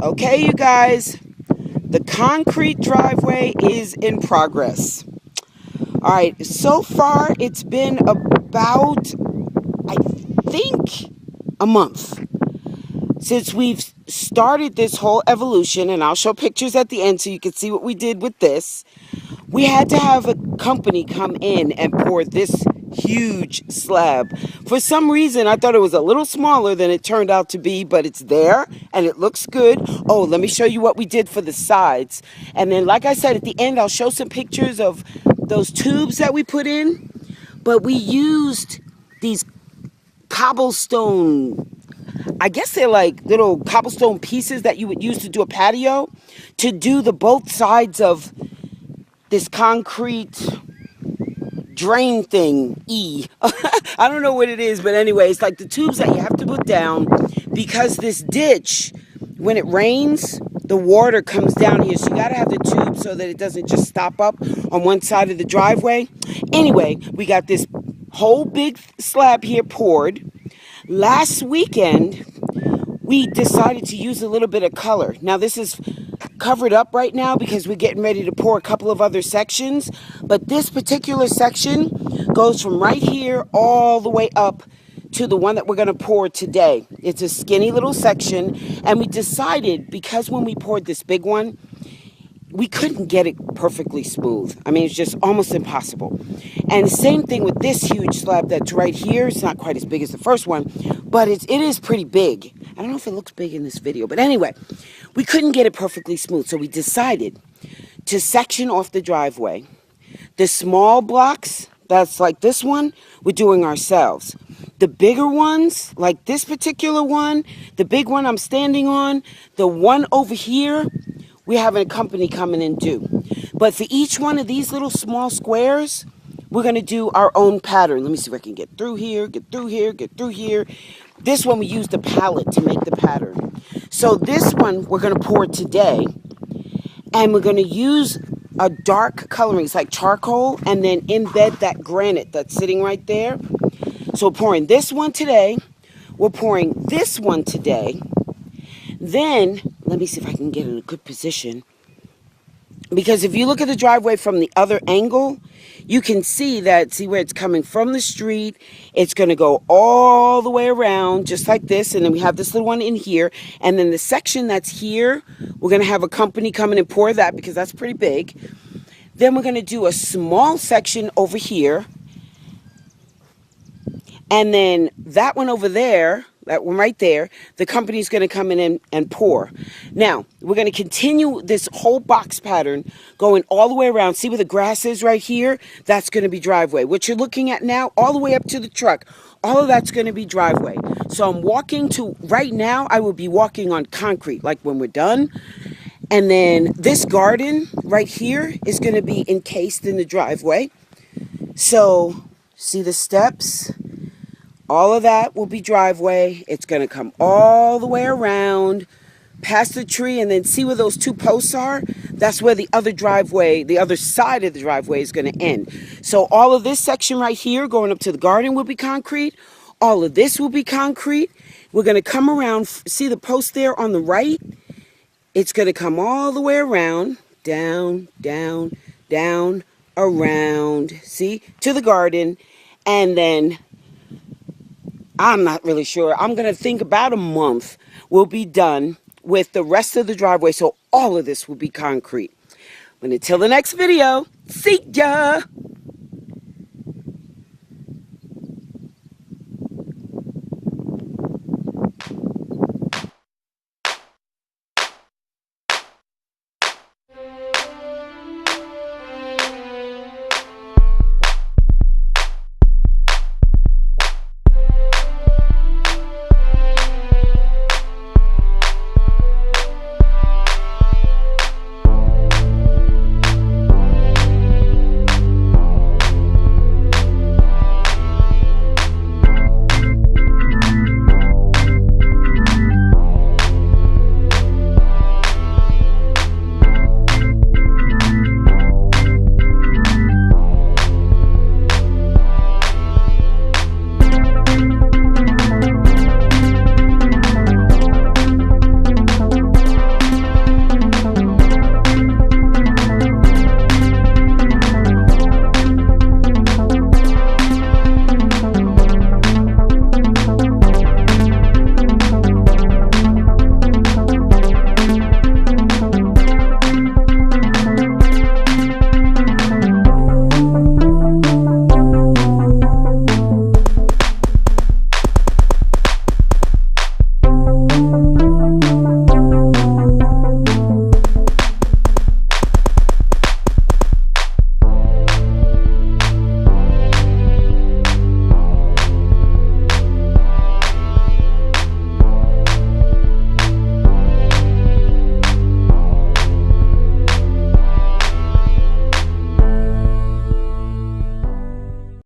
Okay, you guys, the concrete driveway is in progress. All right, so far it's been about, I think, a month since we've started this whole evolution, and I'll show pictures at the end so you can see what we did with this. We had to have a company come in and pour this huge slab. For some reason, I thought it was a little smaller than it turned out to be, but it's there and it looks good. Oh, let me show you what we did for the sides. And then, like I said, at the end, I'll show some pictures of those tubes that we put in. But we used these cobblestone, I guess they're like little cobblestone pieces that you would use to do a patio, to do the both sides of this concrete drain thing. I don't know what it is, but anyway, it's like the tubes that you have to put down because this ditch, when it rains, the water comes down here. So you got to have the tube so that it doesn't just stop up on one side of the driveway. Anyway, we got this whole big slab here poured. Last weekend, we decided to use a little bit of color. Now, this is covered up right now because we're getting ready to pour a couple of other sections. But this particular section goes from right here all the way up to the one that we're going to pour today. It's a skinny little section. And we decided, because when we poured this big one, we couldn't get it perfectly smooth. I mean, it's just almost impossible. And same thing with this huge slab that's right here. It's not quite as big as the first one, but it is pretty big. I don't know if it looks big in this video, but anyway, we couldn't get it perfectly smooth. So we decided to section off the driveway. The small blocks, that's like this one, we're doing ourselves. The bigger ones, like this particular one, the big one I'm standing on, the one over here, we're having a company come in and do. But for each one of these little small squares, we're going to do our own pattern. Let me see if I can get through here, get through here, get through here. This one we used the palette to make the pattern. So this one we're going to pour today. And we're going to use a dark coloring. It's like charcoal. And then embed that granite that's sitting right there. So we're pouring this one today. We're pouring this one today. Then, let me see if I can get in a good position. Because if you look at the driveway from the other angle, you can see where it's coming from the street. It's going to go all the way around, just like this. And then we have this little one in here. And then the section that's here, we're going to have a company come in and pour that because that's pretty big. Then we're going to do a small section over here. And then that one over there, that one right there, the company's going to come in and pour. Now, we're going to continue this whole box pattern going all the way around. See where the grass is right here? That's going to be driveway. What you're looking at now, all the way up to the truck, all of that's going to be driveway. So I'm walking to, right now, I will be walking on concrete, like when we're done. And then this garden right here is going to be encased in the driveway. So, see the steps? All of that will be driveway. It's going to come all the way around, past the tree, and then see where those two posts are? That's where the other driveway, the other side of the driveway is going to end. So all of this section right here going up to the garden will be concrete. All of this will be concrete. We're going to come around, see the post there on the right? It's going to come all the way around, down, down, down, around, see, to the garden, and then I'm not really sure. I'm going to think about a month we'll be done with the rest of the driveway. So all of this will be concrete. But until the next video, see ya!